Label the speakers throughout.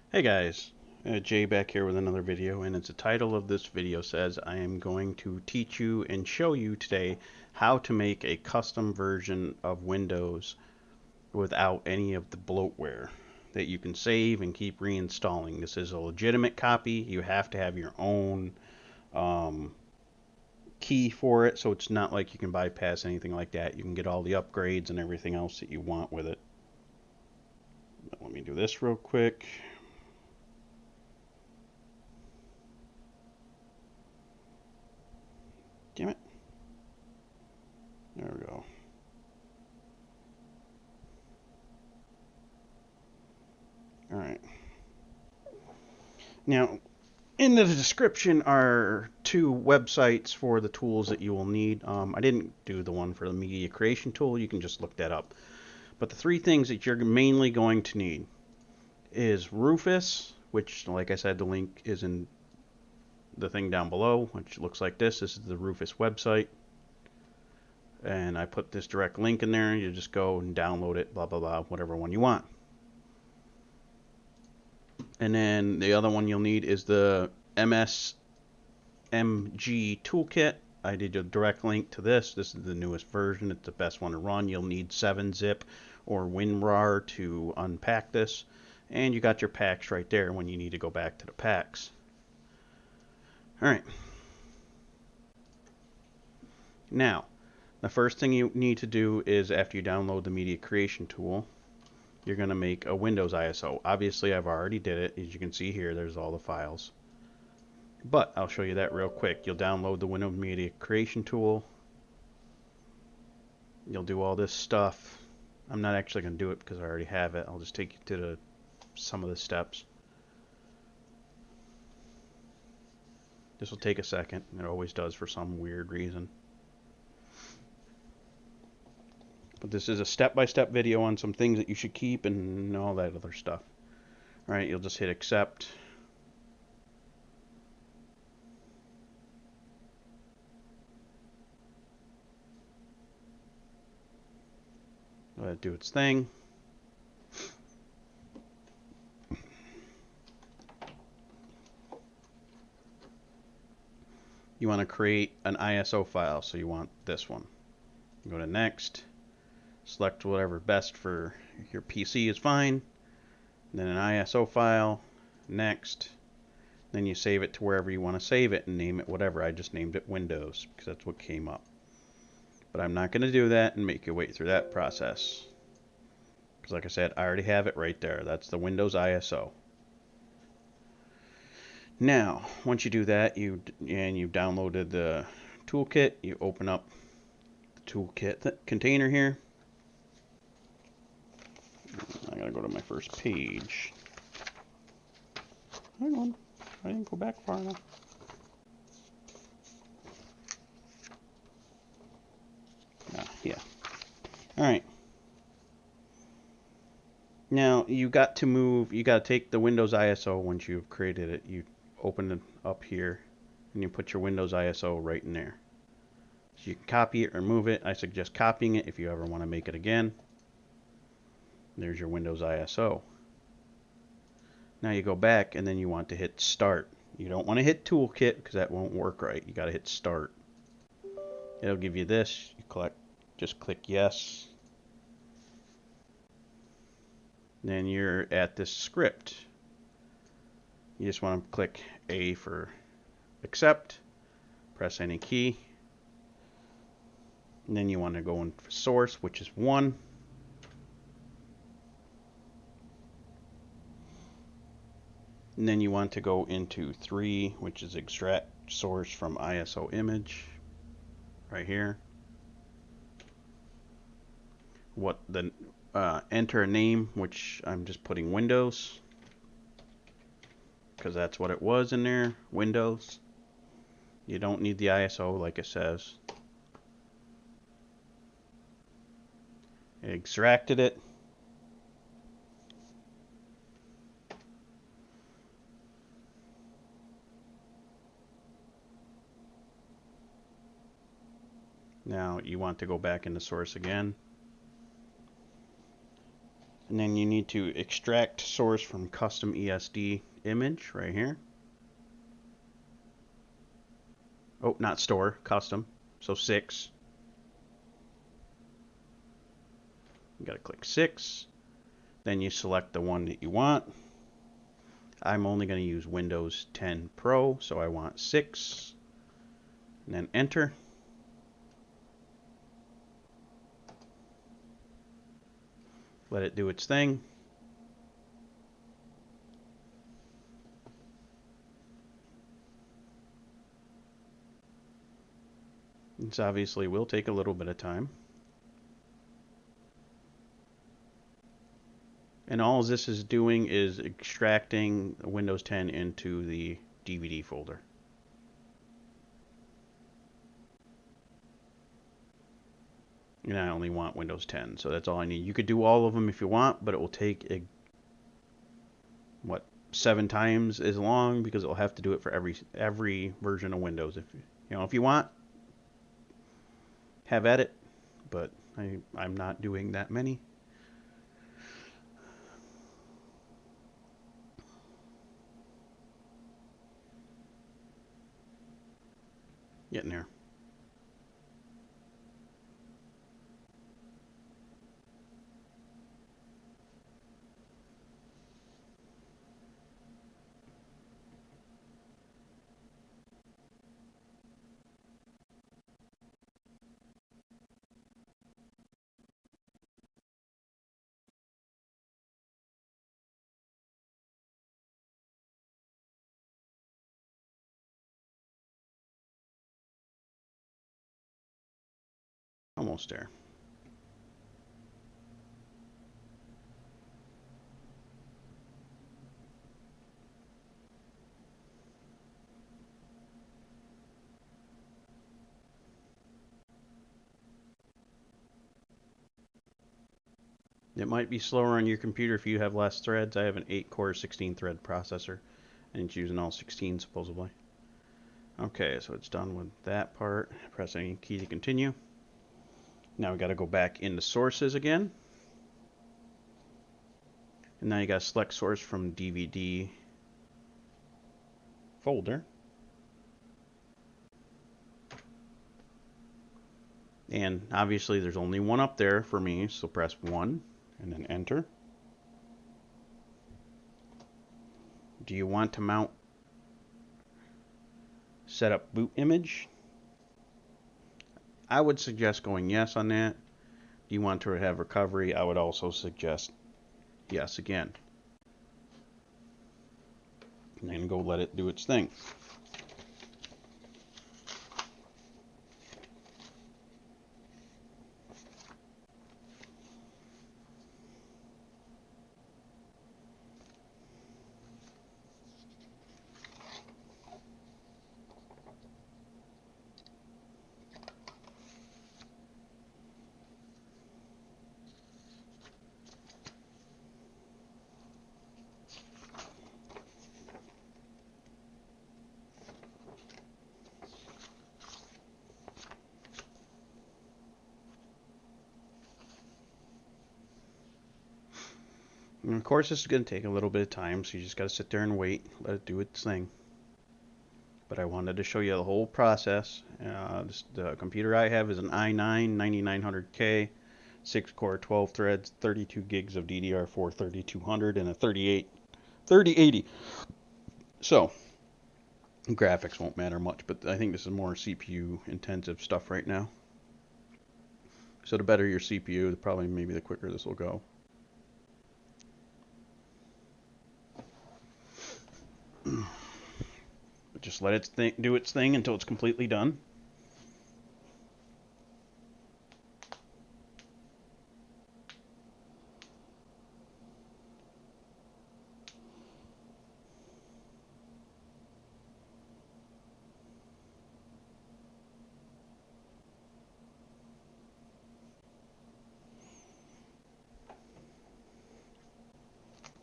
Speaker 1: Hey guys, Jay back here with another video, and it's the title of this video says I am going to teach you and show you today how to make a custom version of Windows without any of the bloatware that you can save and keep reinstalling. This is a legitimate copy. You have to have your own key for it, so it's not like you can bypass anything like that. You can get all the upgrades and everything else that you want with it. Let me do this real quick. Damn it. There we go. All right. Now, in the description are two websites for the tools that you will need. I didn't do the one for the media creation tool. You can just look that up. But the three things that you're mainly going to need is Rufus, which, like I said, the link is in the thing down below, which looks like this. This is the Rufus website. And I put this direct link in there. You just go and download it, blah, blah, blah, whatever one you want. And then the other one you'll need is the MSMG toolkit. I did a direct link to this. This is the newest version. It's the best one to run. You'll need 7-zip or WinRAR to unpack this. And you got your packs right there when you need to go back to the packs. Alright. Now, the first thing you need to do is after you download the media creation tool, you're going to make a Windows ISO. Obviously, I've already did it. As you can see here, there's all the files. But I'll show you that real quick. You'll download the Windows Media Creation tool. You'll do all this stuff. I'm not actually going to do it because I already have it. I'll just take you to some of the steps. This will take a second. It always does for some weird reason. But this is a step-by-step video on some things that you should keep and all that other stuff. Alright, you'll just hit accept. Let it do its thing. You want to create an ISO file, so you want this one. You go to next. Select whatever best for your PC is fine. Then an ISO file. Next. Then you save it to wherever you want to save it and name it whatever. I just named it Windows because that's what came up. But I'm not going to do that and make you wait through that process. Because like I said, I already have it right there. That's the Windows ISO. Now, once you do that, you've downloaded the toolkit, you open up the toolkit container here. I gotta go to my first page. Hang on, I didn't go back far enough. Yeah. Alright. Now, you got to take the Windows ISO once you've created it. You open it up here, and you put your Windows ISO right in there. So you can copy it or move it. I suggest copying it if you ever want to make it again. There's your Windows ISO. Now you go back and then you want to hit start. You don't want to hit toolkit because that won't work right. You got to hit start. It'll give you this. You just click yes. Then you're at this script. You just want to click A for accept. Press any key. And then you want to go in for source, which is 1. And then you want to go into 3, which is extract source from ISO image, right here. Enter a name, which I'm just putting Windows, because that's what it was in there, Windows. You don't need the ISO like it says. I extracted it. Now you want to go back into source again. And then you need to extract source from custom ESD image right here. Oh, not store, custom. So 6. You gotta click 6. Then you select the one that you want. I'm only going to use Windows 10 Pro, so I want 6. And then enter. Let it do its thing. This obviously will take a little bit of time. And all this is doing is extracting Windows 10 into the DVD folder. And I only want Windows 10, so that's all I need. You could do all of them if you want, but it will take, what, 7 times as long, because it'll have to do it for every version of Windows. If you want, have at it, but I'm not doing that many. Getting there. Almost there. It might be slower on your computer if you have less threads. I have an 8-core 16-thread processor, and it's using all 16 supposedly. Okay, so it's done with that part. Press any key to continue. Now we got to go back into sources again. And now you got to select source from DVD folder. And obviously there's only one up there for me, so press 1 and then enter. Do you want to mount setup boot image? I would suggest going yes on that. Do you want to have recovery? I would also suggest yes again. And then go let it do its thing. And of course, this is going to take a little bit of time, so you just got to sit there and wait, let it do its thing. But I wanted to show you the whole process. The computer I have is an i9 9900K, 6-core, 12 threads, 32 gigs of DDR4 3200, and a 3080. So, graphics won't matter much, but I think this is more CPU intensive stuff right now. So the better your CPU, probably maybe the quicker this will go. Just let it do its thing until it's completely done.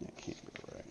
Speaker 1: That can't be right.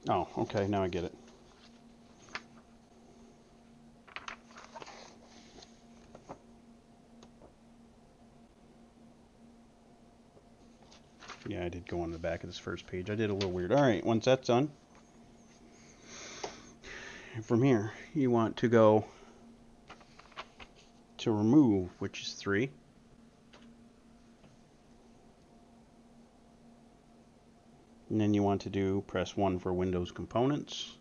Speaker 1: Oh, okay, now I get it. Yeah, I did go on the back of this first page. I did a little weird. All right, once that's done, from here, you want to go to remove, which is 3. And then you want to do press 1 for Windows components.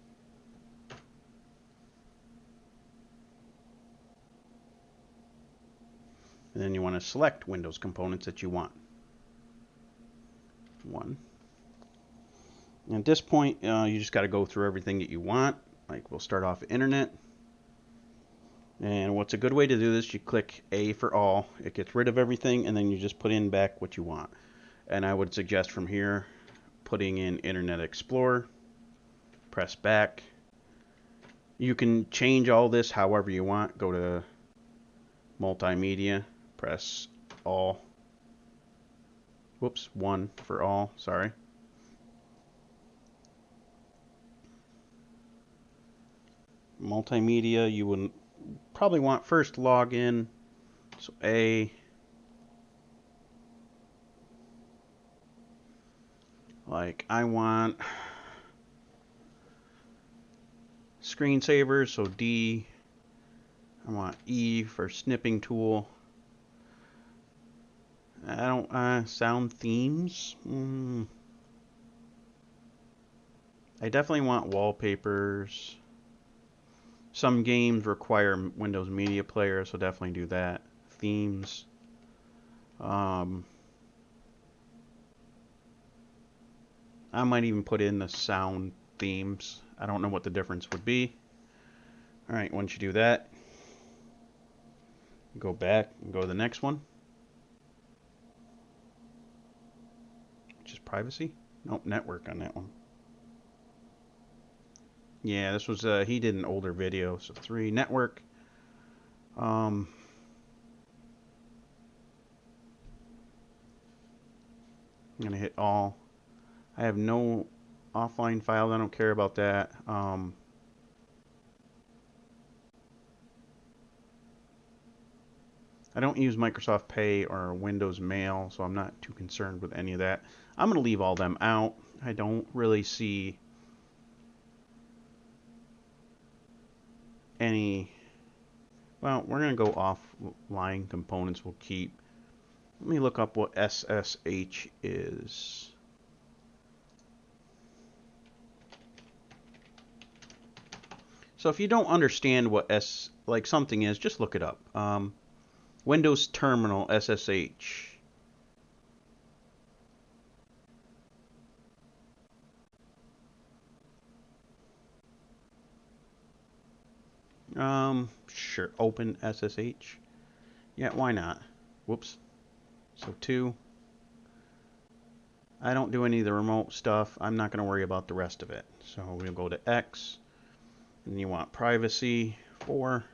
Speaker 1: And then you want to select Windows components that you want. 1. And at this point, you just got to go through everything that you want. Like, we'll start off with Internet. And what's a good way to do this, you click A for all. It gets rid of everything, and then you just put in back what you want. And I would suggest from here, putting in Internet Explorer, press back. You can change all this however you want. Go to Multimedia, press all. Whoops, 1 for all, sorry. Multimedia, you would probably want first login. So A. Like I want screensaver, so D. I want E for snipping tool. I don't sound themes. I definitely want wallpapers. Some games require Windows Media Player, so definitely do that. Themes. I might even put in the sound themes. I don't know what the difference would be. Alright, once you do that, go back and go to the next one, which is privacy. Nope, network on that one. Yeah, this was, he did an older video, so 3, network. I'm going to hit all. I have no offline files, I don't care about that. I don't use Microsoft Pay or Windows Mail, so I'm not too concerned with any of that. I'm going to leave all them out. I don't really see any. Well, we're going to go offline components. We'll keep. Let me look up what SSH is. So if you don't understand what something is, just look it up. Windows Terminal SSH. Sure. Open SSH. Yeah, why not? Whoops. So 2. I don't do any of the remote stuff. I'm not going to worry about the rest of it. So we'll go to X. And you want privacy 4.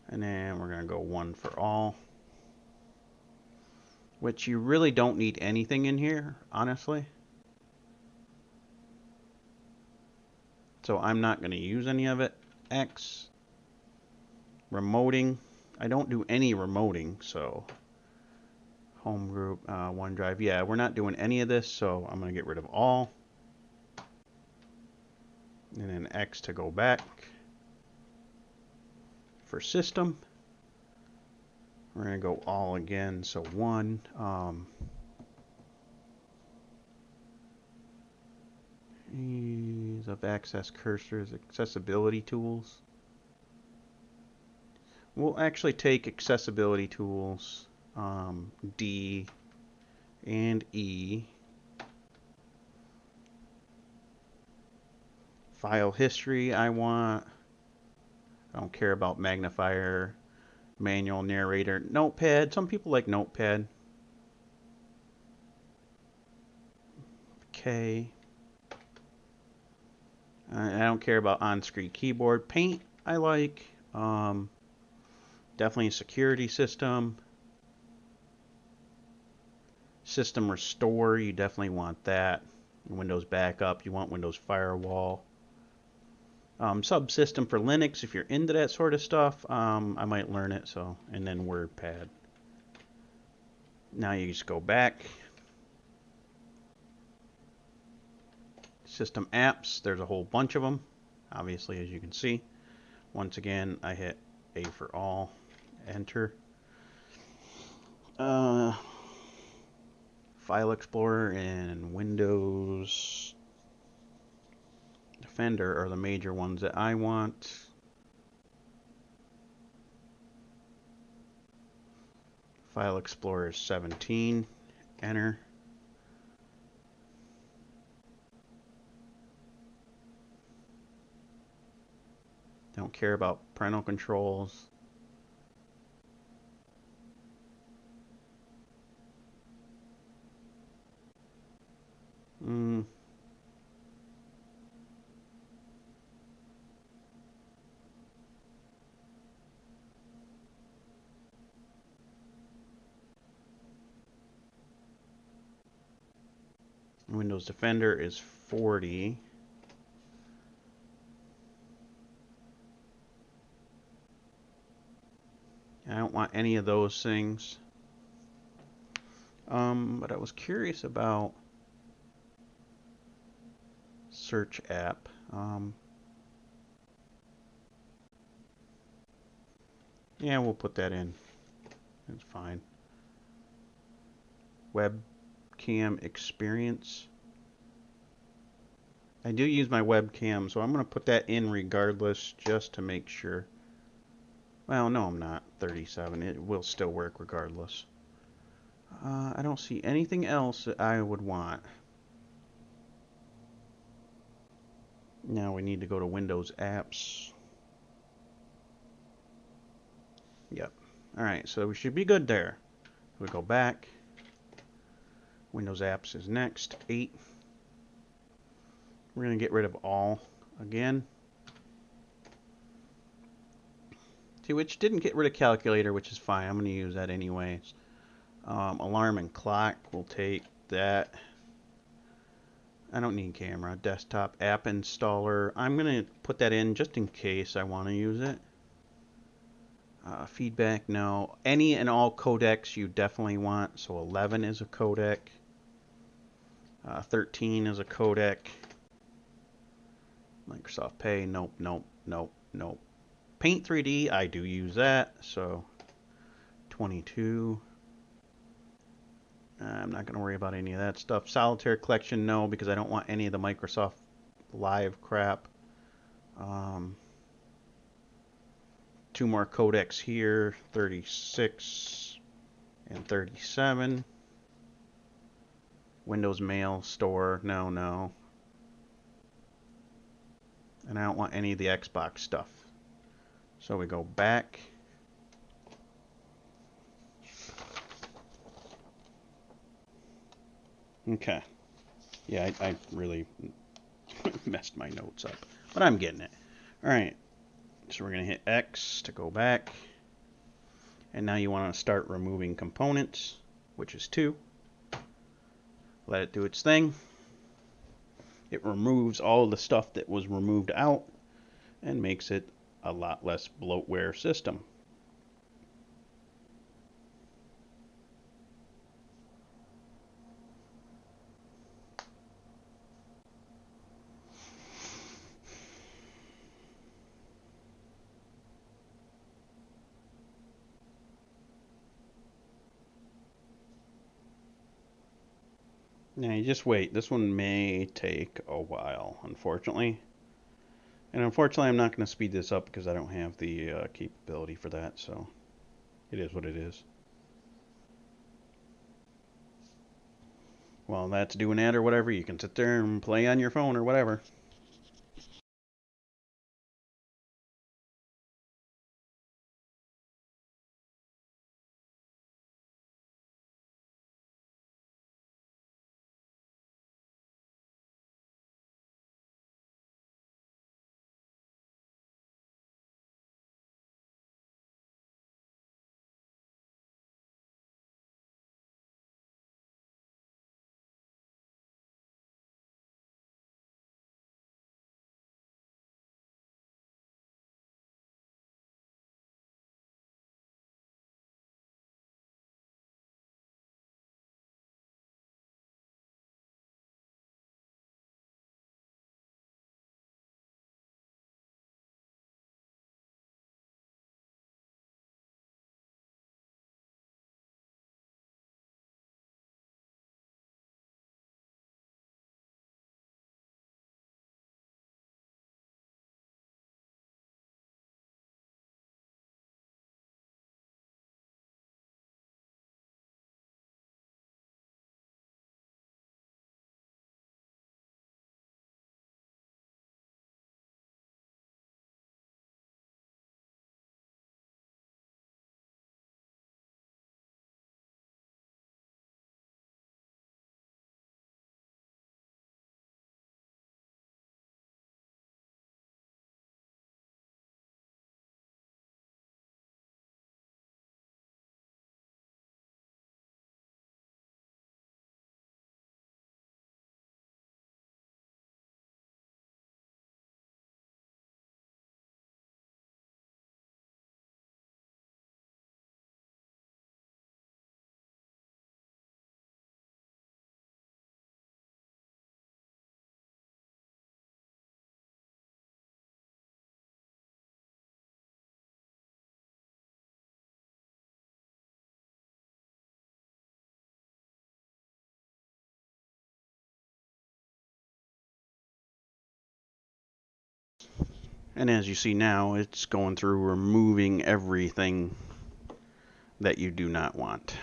Speaker 1: And then we're going to go 1 for all. Which you really don't need anything in here, honestly. So I'm not going to use any of it. X. Remoting. I don't do any remoting, so home group, OneDrive. Yeah, we're not doing any of this, so I'm going to get rid of all. And then X to go back. For system, we're going to go all again, so 1. Ease of access cursors, accessibility tools. We'll actually take accessibility tools, D and E. File history I want. I don't care about magnifier, manual narrator, notepad. Some people like notepad. K. I don't care about on-screen keyboard. Paint I like. Definitely a security system. System restore, you definitely want that. Windows Backup, you want Windows Firewall. Subsystem for Linux, if you're into that sort of stuff, I might learn it. So, and then WordPad. Now you just go back. System apps, there's a whole bunch of them, obviously, as you can see. Once again, I hit A for all, enter. File Explorer and Windows Defender are the major ones that I want. File Explorer is 17, enter. Don't care about parental controls. Windows Defender is 40. I don't want any of those things. But I was curious about search app. Yeah, we'll put that in. It's fine. Webcam experience. I do use my webcam, so I'm going to put that in regardless just to make sure. Well, no, I'm not. 37. It will still work regardless. I don't see anything else that I would want. Now we need to go to Windows Apps. Yep. Alright, so we should be good there. We go back. Windows Apps is next. 8. We're going to get rid of all again. See, which didn't get rid of calculator, which is fine. I'm going to use that anyways. Alarm and clock, we'll take that. I don't need camera. Desktop app installer. I'm going to put that in just in case I want to use it. Feedback, no. Any and all codecs you definitely want. So 11 is a codec. 13 is a codec. Microsoft Pay, nope, nope, nope, nope. Paint 3D, I do use that. So 22. I'm not going to worry about any of that stuff. Solitaire collection, no, because I don't want any of the Microsoft Live crap. 2 more codecs here, 36 and 37. Windows Mail Store, no, no. And I don't want any of the Xbox stuff. So we go back. Okay. Yeah, I really messed my notes up. But I'm getting it. Alright. So we're going to hit X to go back. And now you want to start removing components, which is 2. Let it do its thing. It removes all the stuff that was removed out and makes it a lot less bloatware system. Now you just wait. This one may take a while, unfortunately. And unfortunately, I'm not going to speed this up because I don't have the capability for that. So it is what it is. While that's doing that or whatever, you can sit there and play on your phone or whatever. And as you see now, it's going through removing everything that you do not want.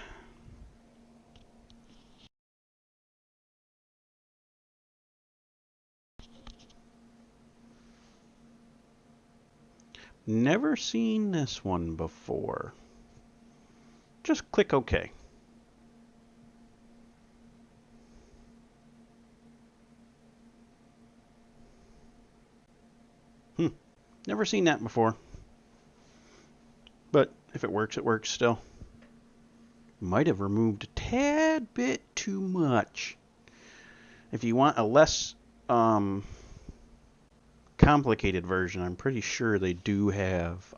Speaker 1: Never seen this one before. Just click OK. Never seen that before. But if it works, it works still. Might have removed a tad bit too much. If you want a less complicated version, I'm pretty sure they do have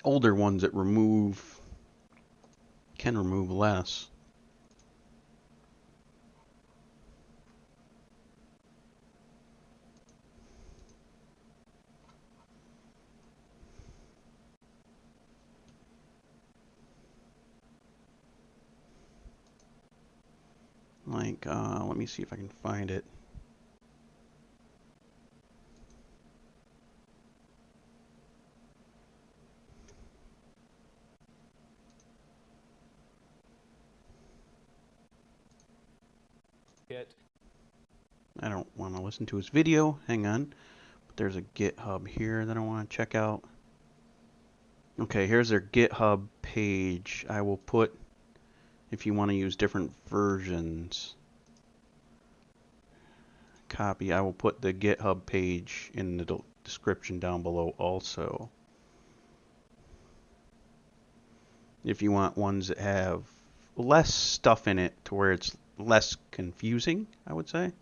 Speaker 1: older ones that can remove less. Like, let me see if I can find it. I don't want to listen to his video. Hang on. But there's a GitHub here that I want to check out. Okay, here's their GitHub page. I will put, if you want to use different versions, copy. I will put the GitHub page in the description down below also. If you want ones that have less stuff in it to where it's less confusing, I would say.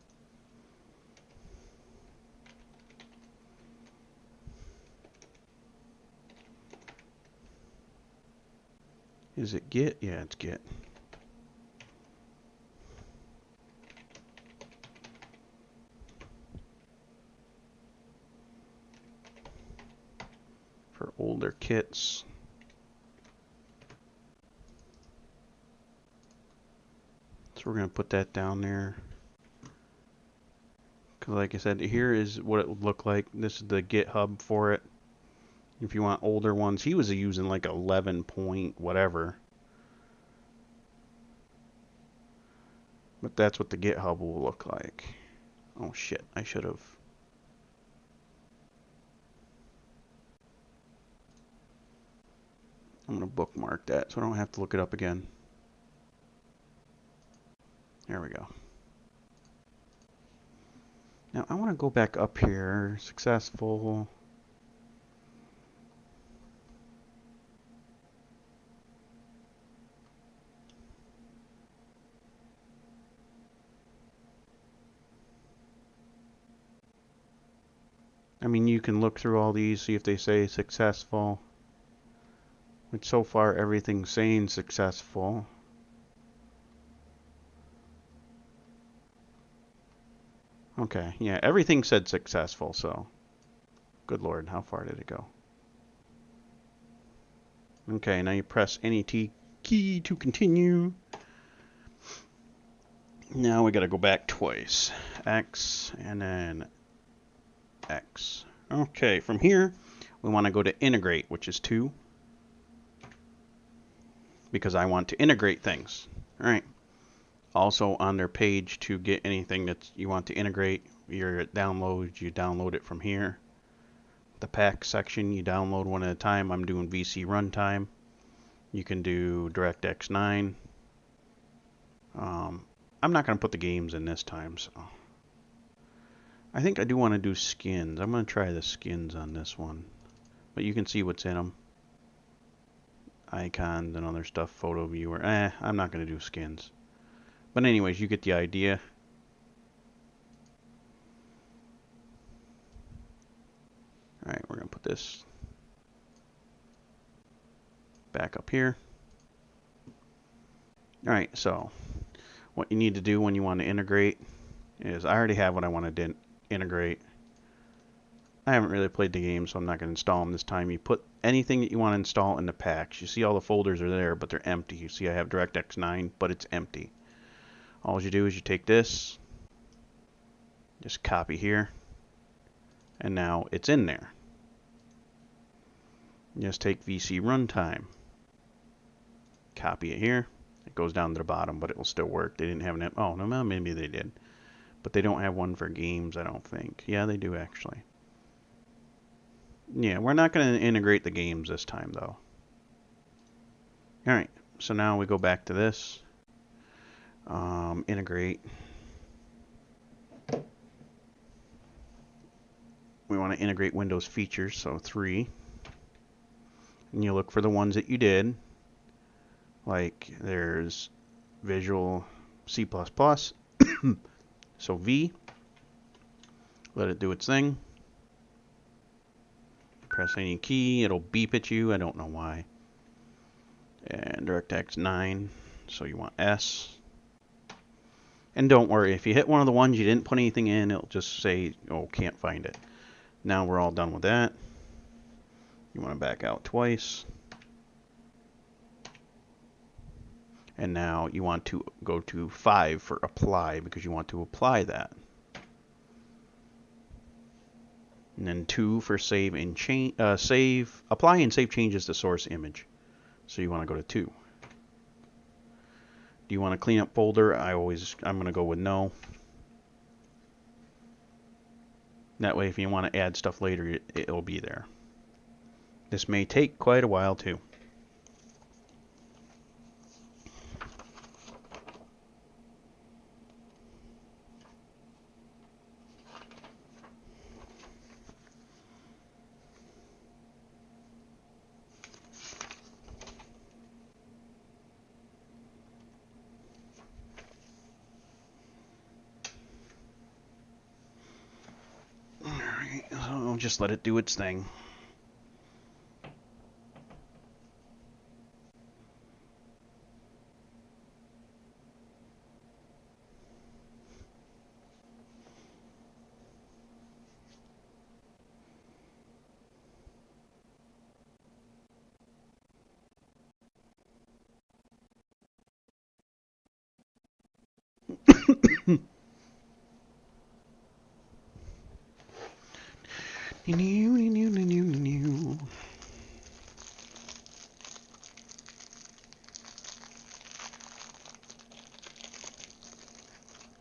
Speaker 1: Is it Git? Yeah, it's Git. For older kits. So we're going to put that down there. Because like I said, here is what it would look like. This is the GitHub for it. If you want older ones, he was using like 11 point whatever. But that's what the GitHub will look like. Oh shit, I should have. I'm going to bookmark that so I don't have to look it up again. There we go. Now I want to go back up here. Successful. I mean, you can look through all these, see if they say successful. Which so far everything's saying successful. Okay, yeah, everything said successful, so. Good lord, how far did it go? Okay, now you press any key to continue. Now we gotta go back twice. X and then X. Okay, from here we want to go to integrate, which is 2. Because I want to integrate things. Alright. Also on their page to get anything that you want to integrate, your downloads, you download it from here. The pack section, you download one at a time. I'm doing VC runtime. You can do DirectX 9. I'm not going to put the games in this time, so. I think I do want to do skins. I'm going to try the skins on this one. But you can see what's in them. Icons and other stuff, photo viewer. I'm not going to do skins. But anyways, you get the idea. Alright, we're going to put this back up here. Alright, so what you need to do when you want to integrate is, I already have what I want to integrate. I haven't really played the game, so I'm not going to install them this time. You put anything that you want to install in the packs. You see all the folders are there, but they're empty. You see I have DirectX 9, but it's empty. All you do is you take this, Just copy here. And now it's in there. Just take VC runtime. Copy it here. It goes down to the bottom, but it will still work. They didn't have an... Oh, no, maybe they did. But they don't have one for games, I don't think. Yeah, they do, actually. Yeah, we're not going to integrate the games this time, though. Alright, so now we go back to this. Integrate. We want to integrate Windows features, so 3. And you look for the ones that you did. Like, there's Visual C++. So V. Let it do its thing. Press any key, it'll beep at you. I don't know why. And DirectX 9. So you want S. And don't worry, if you hit one of the ones you didn't put anything in, it'll just say, oh, can't find it. Now we're all done with that. You want to back out twice. And now you want to go to 5 for apply because you want to apply that. And then 2 for save and change, apply and save changes to source image. So you want to go to 2. Do you want to clean up folder? I'm going to go with no. That way if you want to add stuff later, it'll be there. This may take quite a while too. Alright, so just let it do its thing.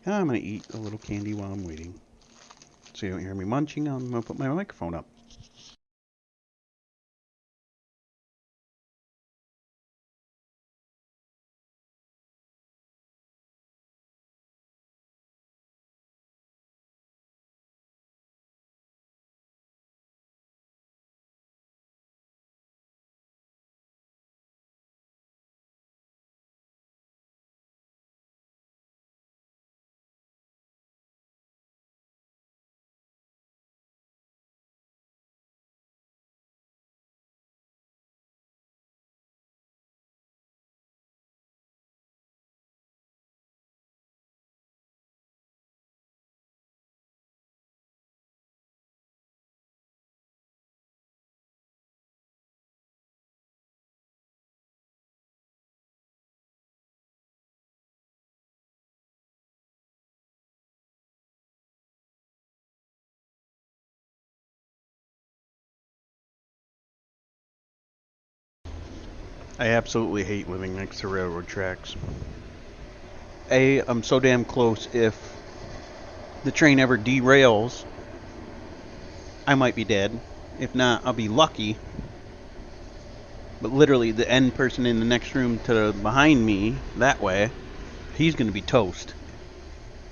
Speaker 1: I'm going to eat a little candy while I'm waiting. So you don't hear me munching, I'm going to put my microphone up. I absolutely hate living next to railroad tracks. I'm so damn close, if the train ever derails, I might be dead. If not, I'll be lucky. But literally, the end person in the next room to behind me, that way, he's going to be toast.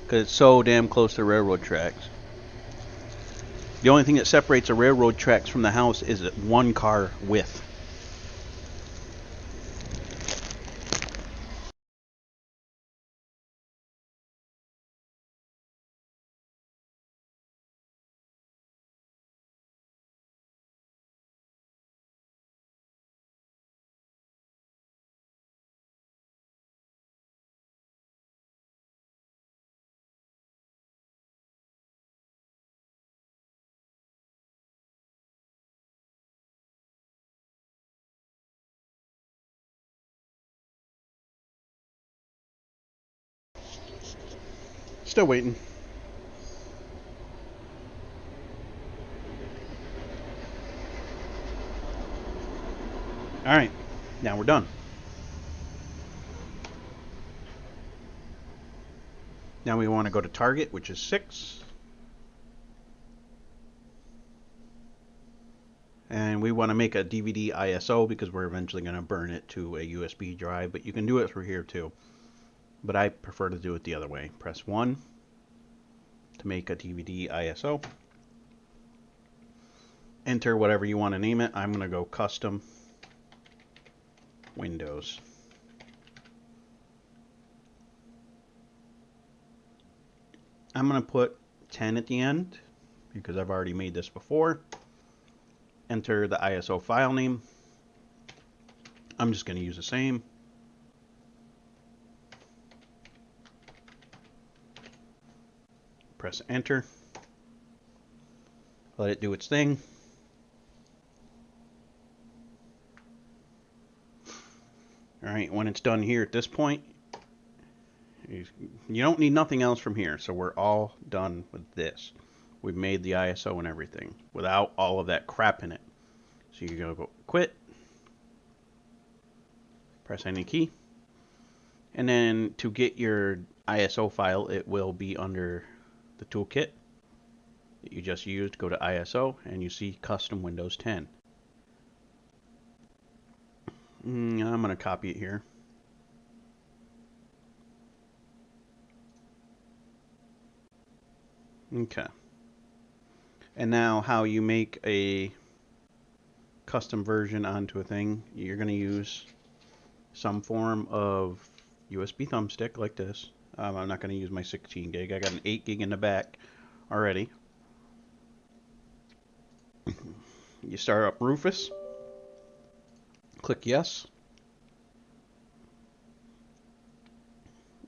Speaker 1: Because it's so damn close to railroad tracks. The only thing that separates the railroad tracks from the house is one car width. Still waiting. Alright, now we're done. Now we want to go to target, which is 6. And we want to make a DVD ISO because we're eventually going to burn it to a USB drive, but you can do it through here too. But I prefer to do it the other way. Press 1 to make a DVD ISO. Enter whatever you want to name it. I'm going to go custom Windows. I'm going to put 10 at the end because I've already made this before. Enter the ISO file name. I'm just going to use the same. Press enter. Let it do its thing. Alright, when it's done here at this point, you don't need nothing else from here, so we're all done with this. We've made the ISO and everything without all of that crap in it. So you're going to go quit, press any key, and then to get your ISO file, it will be under the toolkit that you just used. Go to ISO and you see custom Windows 10. I'm going to copy it here. Okay. And now how you make a custom version onto a thing, you're going to use some form of USB thumbstick like this. I'm not going to use my 16 gig. I got an 8 gig in the back already. You start up Rufus. Click yes.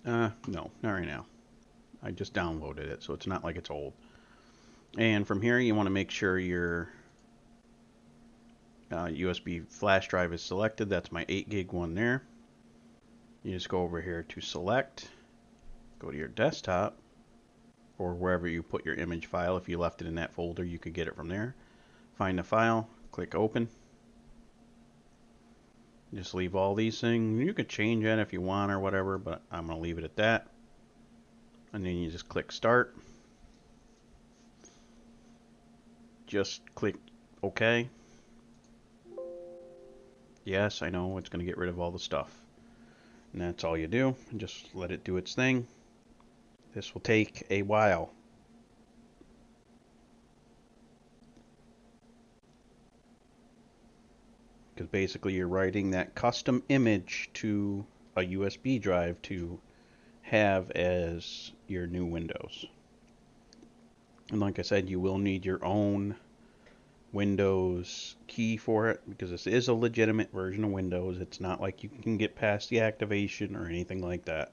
Speaker 1: No, not right now. I just downloaded it, so it's not like it's old. And from here, you want to make sure your USB flash drive is selected. That's my 8 gig one there. You just go over here to select, go to your desktop, or wherever you put your image file. If you left it in that folder, you could get it from there. Find the file, click open. Just leave all these things. You could change it if you want or whatever, but I'm going to leave it at that. And then you just click start. Just click OK. Yes, I know it's going to get rid of all the stuff. And that's all you do. And just let it do its thing. This will take a while. Because basically you're writing that custom image to a USB drive to have as your new Windows. And like I said, you will need your own Windows key for it because this is a legitimate version of Windows. It's not like you can get past the activation or anything like that.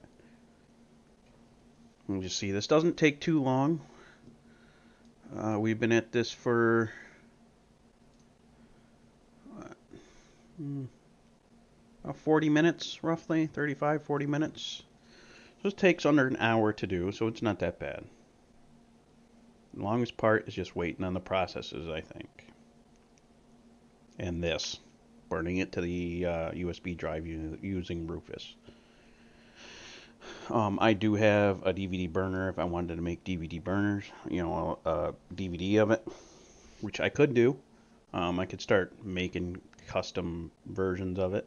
Speaker 1: You just see this doesn't take too long. We've been at this for about 40 minutes, roughly 35-40 minutes. So it takes under an hour to do, so it's not that bad. The longest part is just waiting on the processes, I think. And this, burning it to the USB drive using Rufus. I do have a DVD burner if I wanted to make DVD burners, a DVD of it, which I could do. I could start making custom versions of it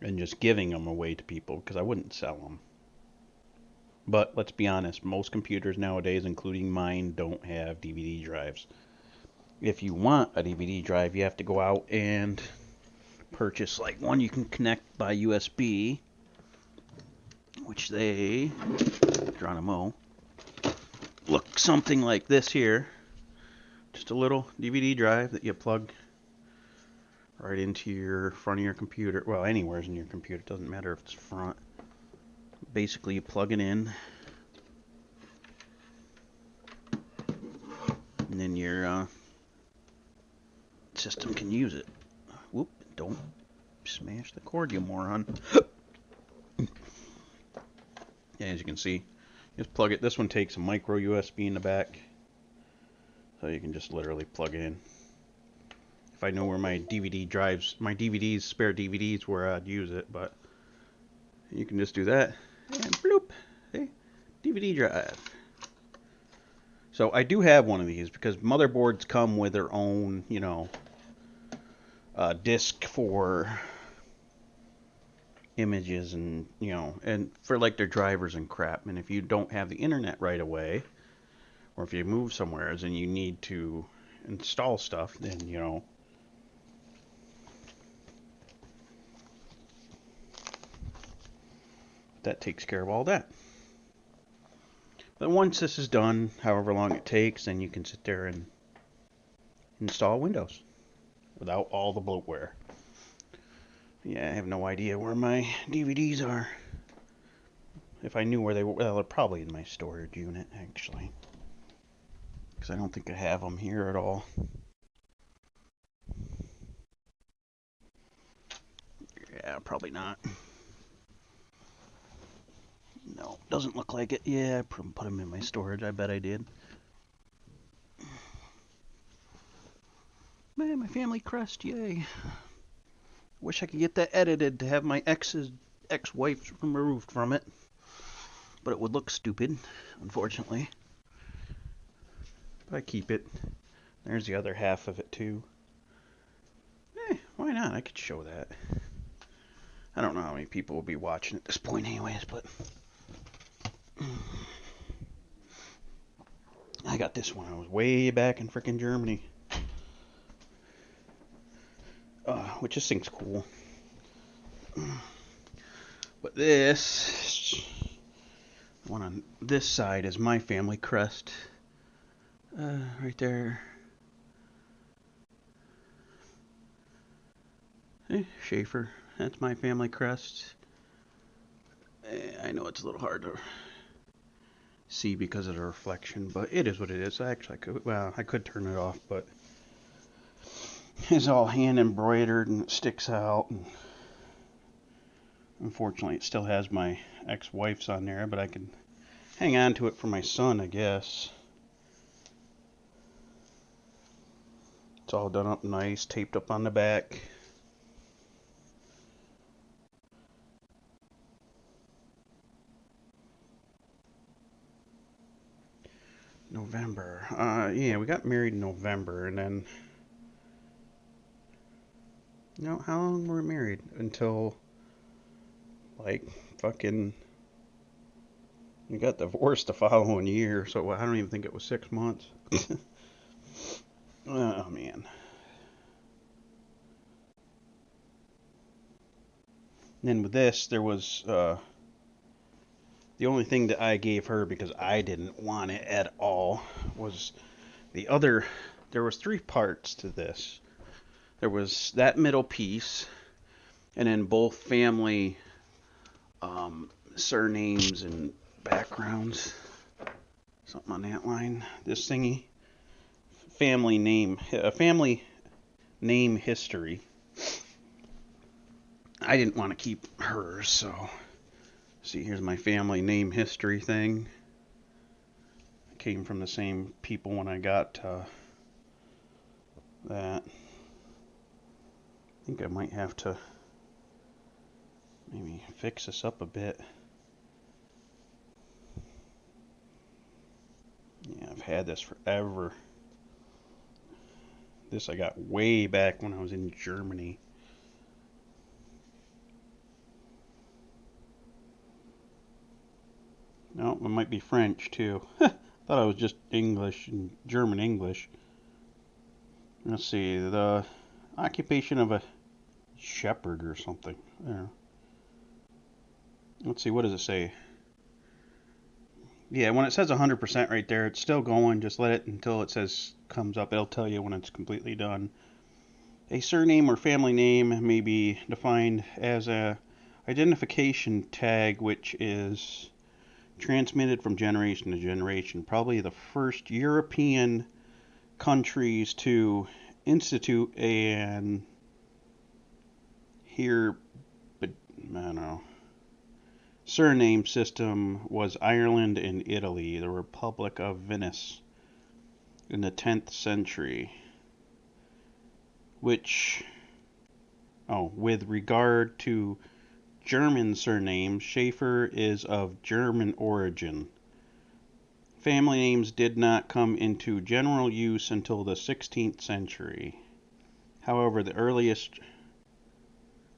Speaker 1: and just giving them away to people because I wouldn't sell them. But let's be honest, most computers nowadays, including mine, don't have DVD drives. If you want a DVD drive, you have to go out and purchase like one you can connect by USB, which they, Geronimo, look something like this here. Just a little DVD drive that you plug right into your front of your computer. Well, anywhere in your computer. It doesn't matter if it's front. Basically, you plug it in. And then your system can use it. Whoop, don't smash the cord, you moron. Yeah, as you can see, just plug it. This one takes a micro USB in the back. So you can just literally plug it in. if I know where my DVD drives, my DVDs, spare DVDs, where I'd use it. But you can just do that, and bloop, hey, DVD drive. So I do have one of these because motherboards come with their own, you know, disc for images and, you know, and for like their drivers and crap. And if you don't have the internet right away, or if you move somewhere and you need to install stuff, then, you know, that takes care of all that. But once this is done, however long it takes, then you can sit there and install Windows without all the bloatware. Yeah, I have no idea where my DVDs are. If I knew where they were, well, they're probably in my storage unit, actually. Because I don't think I have them here at all. Yeah, probably not. No, doesn't look like it. Yeah, I put them in my storage. I bet I did. Man, my family crest, yay. Wish I could get that edited to have my ex-wife removed from it. But it would look stupid, unfortunately. But I keep it. There's the other half of it, too. Why not? I could show that. I don't know how many people will be watching at this point anyways, but... I got this one. I was way back in frickin' Germany. Which this thing's cool. But this... the one on this side is my family crest. Right there. Schaefer. That's my family crest. I know it's a little hard to see because of the reflection, but it is what it is. Actually, I could turn it off, but it's all hand embroidered and it sticks out. And unfortunately, it still has my ex-wife's on there, but I can hang on to it for my son, I guess. It's all done up nice, taped up on the back. November. Yeah, we got married in November, and then... You know, how long were we married? Until... like, fucking... we got divorced the following year, so I don't even think it was 6 months. Oh, man. And then with this, there was... the only thing that I gave her, because I didn't want it at all, was the other... There was 3 parts to this. There was that middle piece, and then both family surnames and backgrounds. Something on that line. This thingy. Family name history. I didn't want to keep hers, so... See, here's my family name history thing. I came from the same people when I got that. I think I might have to maybe fix this up a bit. Yeah, I've had this forever. This I got way back when I was in Germany. No, it might be French too. Thought I was just English and German English. Let's see, the occupation of a shepherd or something. There. Let's see, what does it say? Yeah, when it says 100% right there, it's still going. Just let it until it says comes up. It'll tell you when it's completely done. A surname or family name may be defined as a identification tag, which is transmitted from generation to generation. Probably the first European countries to institute an surname system was Ireland and Italy, the Republic of Venice, in the 10th century. which, with regard to German surnames, Schaefer is of German origin. Family names did not come into general use until the 16th century. However, the earliest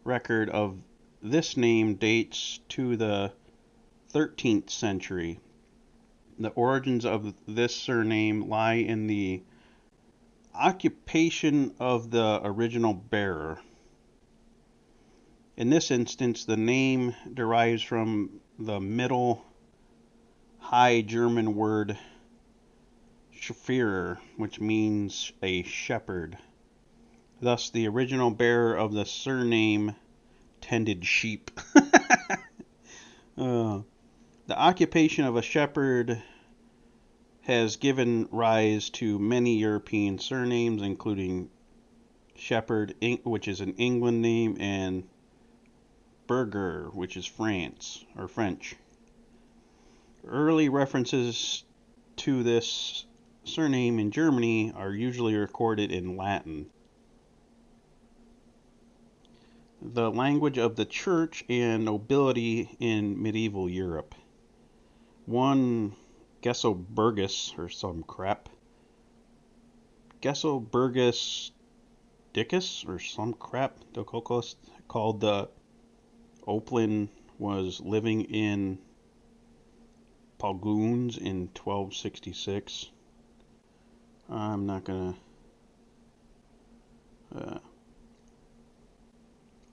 Speaker 1: record of this name dates to the 13th century. The origins of this surname lie in the occupation of the original bearer. In this instance, the name derives from the Middle High German word Schäfer, which means a shepherd. Thus, the original bearer of the surname tended sheep. The occupation of a shepherd has given rise to many European surnames, including Shepherd, which is an England name, and Burger, which is France or French. Early references to this surname in Germany are usually recorded in Latin. The language of the church and nobility in medieval Europe. One Gesselbergus, or some crap. Gesselbergus Dickus, or some crap. Dococos, called the Oplan, was living in Palgunes in 1266. I'm not gonna.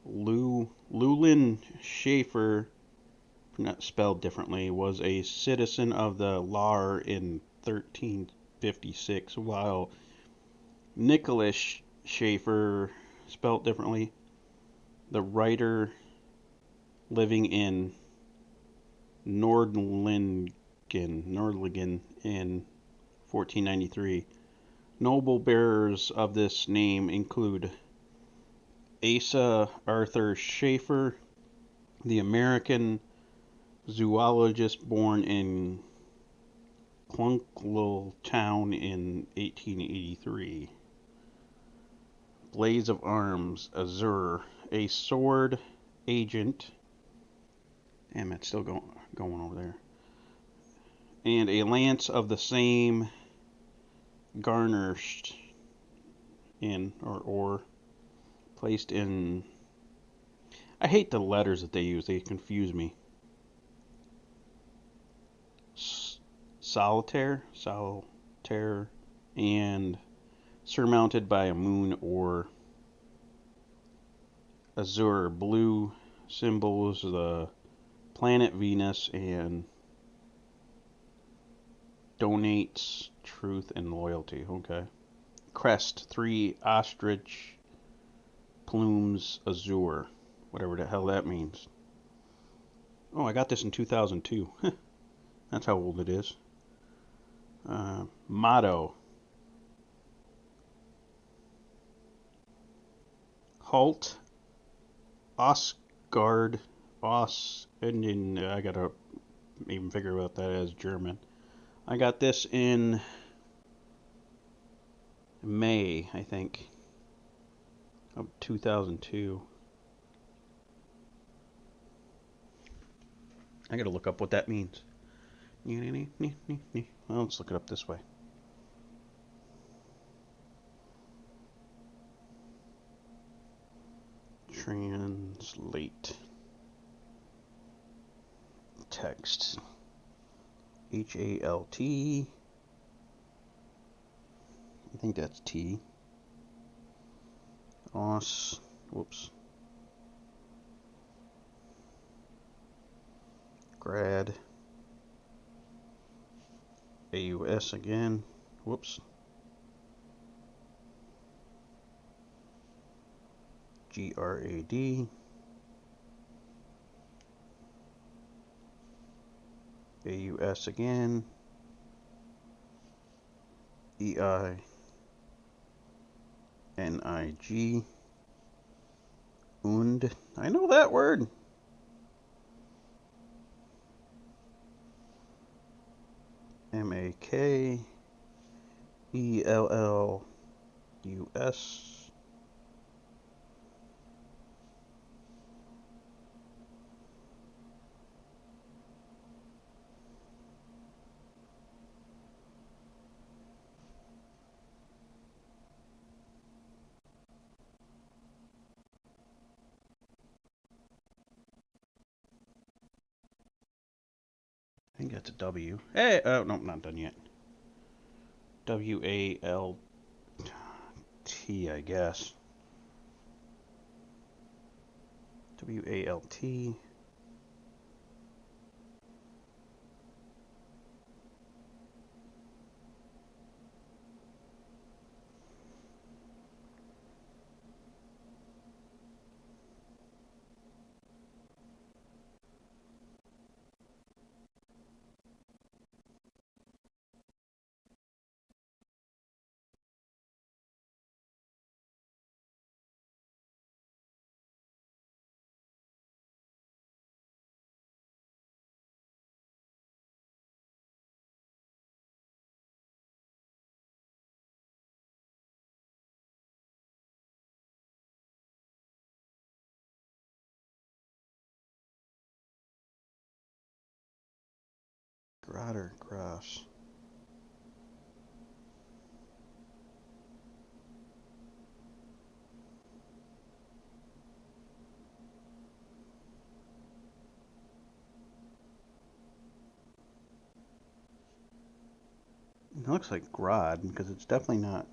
Speaker 1: Llewellyn Schaefer, spelled differently, was a citizen of the Lahr in 1356, while Nicholas Schaefer, spelled differently, the writer living in Nordlingen in 1493. Noble bearers of this name include Asa Arthur Schaefer, the American zoologist born in Clunkletown in 1883. Blaze of Arms, Azure, a sword agent. Damn, it's still going over there. And a lance of the same garnished in, or placed in. I hate the letters that they use, they confuse me. Solitaire, and surmounted by a moon or azure. Blue symbols the planet Venus and donates truth and loyalty. Okay. Crest, 3 ostrich plumes, azure. Whatever the hell that means. Oh, I got this in 2002. That's how old it is. Motto. Halt. Osgard. And I gotta even figure out that as German. I got this in May, I think, of 2002. I gotta look up what that means. Well, let's look it up this way. Translate text. HALT. I think that's T. Os. Whoops. Grad. AUS again. Whoops. GRAD. AUS again. EINIG. Und. I know that word. MAKELLUS. think that's a W. Hey, oh, no, not done yet. W-A-L-T, I guess. W-A-L-T. Grotter Cross. It looks like Grod, because it's definitely not.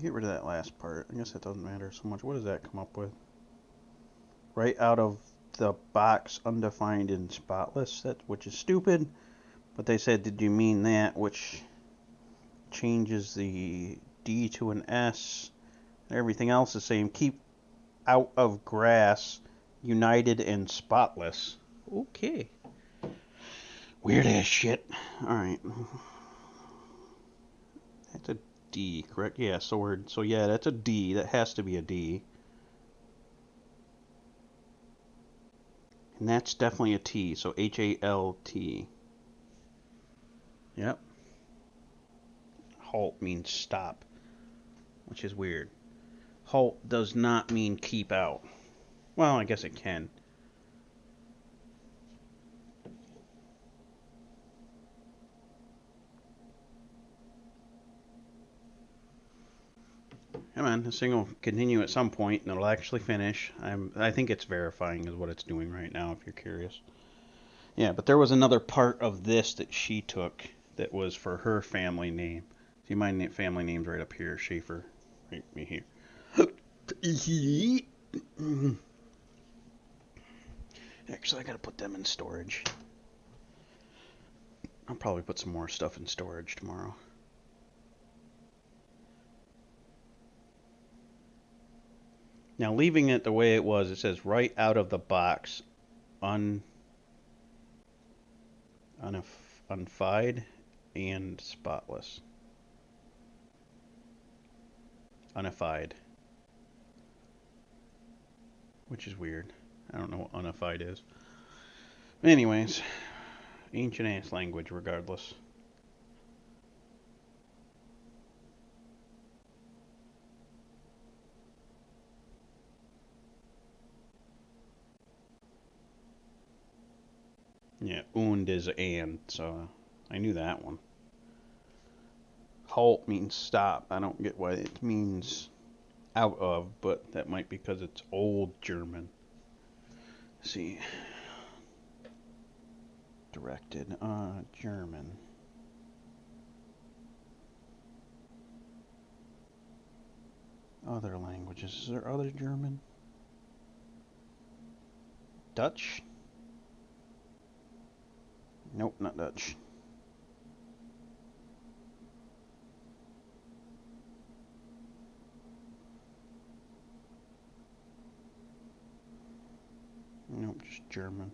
Speaker 1: Get rid of that last part. I guess it doesn't matter so much. What does that come up with? Right out of the box, undefined and spotless, which is stupid. But they said, did you mean that? Which changes the D to an S. Everything else is the same. Keep out of grass, united and spotless. Okay. Weird ass shit. Alright. That's a D, correct? Yeah, sword. So yeah, that's a D. That has to be a D. And that's definitely a T. So H-A-L-T. Yep. Halt means stop, which is weird. Halt does not mean keep out. Well, I guess it can. Come on, this thing will continue at some point, and it'll actually finish. I think it's verifying is what it's doing right now, if you're curious. Yeah, but there was another part of this that she took that was for her family name. See, my family name's right up here, Schaefer, right here. Actually, I gotta put them in storage. I'll probably put some more stuff in storage tomorrow. Now, leaving it the way it was, it says right out of the box, unfied and spotless. Unified. Which is weird. I don't know what unified is. But anyways, ancient ass language regardless. Yeah, und is and, so I knew that one. Halt means stop. I don't get why it means out of, but that might be because it's old German. Let's see. Directed, German. Other languages. Is there other German? Dutch? Nope, not Dutch. Nope, just German.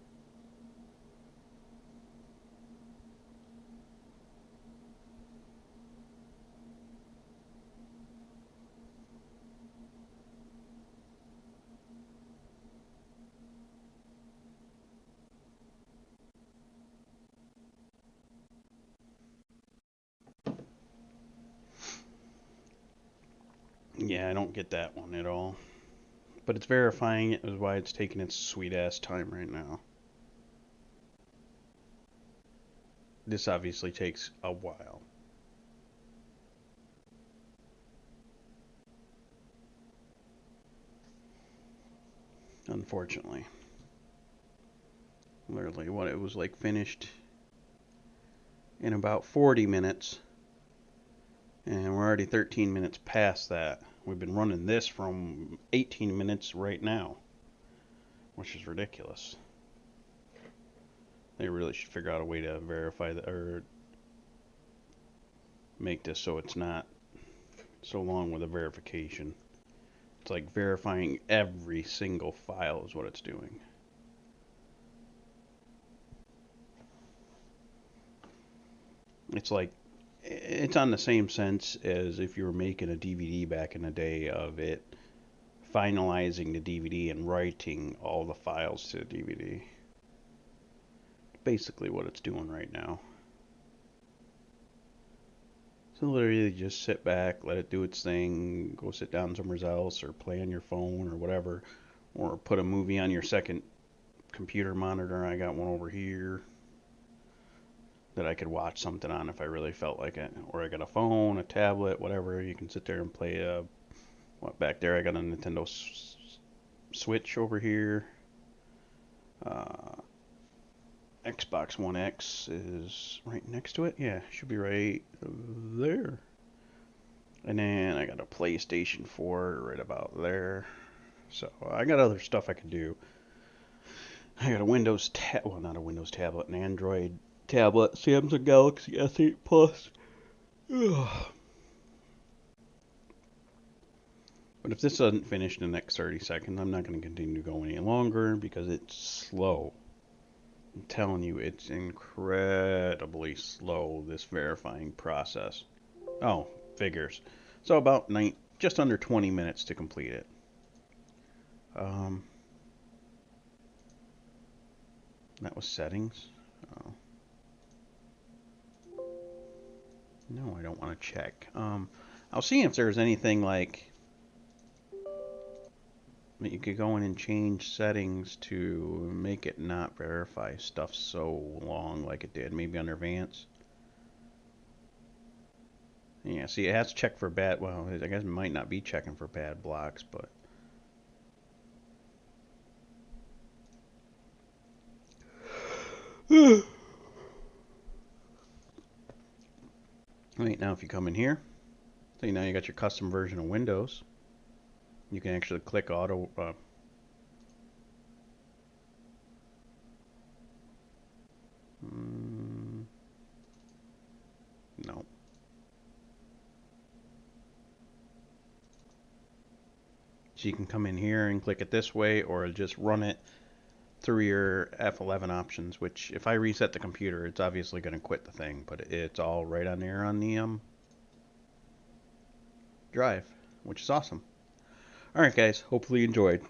Speaker 1: Yeah, I don't get that one at all. But it's verifying it is why it's taking its sweet ass time right now. this obviously takes a while. Unfortunately. Literally, what it was like finished in about 40 minutes. And we're already 13 minutes past that. We've been running this from 18 minutes right now, which is ridiculous. They really should figure out a way to verify that, or make this so it's not so long with a verification. It's like verifying every single file is what it's doing. It's like, it's on the same sense as if you were making a DVD back in the day of it finalizing the DVD and writing all the files to the DVD. Basically what it's doing right now. So literally just sit back, let it do its thing, go sit down somewhere else, or play on your phone or whatever, or put a movie on your second computer monitor. I got one over here that I could watch something on if I really felt like it. Or I got a phone, a tablet, whatever. You can sit there and play what back there I got a Nintendo Switch over here. Xbox One X is right next to it. Yeah, should be right there. And then I got a PlayStation 4 right about there. So I got other stuff I can do. I got a Windows well, not a Windows tablet, an Android tablet, Samsung Galaxy S8 Plus. Ugh. But if this doesn't finish in the next 30 seconds, I'm not going to continue to go any longer because it's slow. I'm telling you, it's incredibly slow, this verifying process. Oh, figures. So about just under 20 minutes to complete it. That was settings. Oh. No, I don't want to check. I'll see if there's anything like that you could go in and change settings to make it not verify stuff so long like it did. Maybe under advanced. Yeah, see, it has to check for bad. Well, I guess it might not be checking for bad blocks, but. Right now, if you come in here, so now you got your custom version of Windows. You can actually click auto. No. So you can come in here and click it this way, or just run it through your F11 options, which if I reset the computer, it's obviously going to quit the thing, but it's all right on there on the drive, which is awesome. Alright guys, hopefully you enjoyed.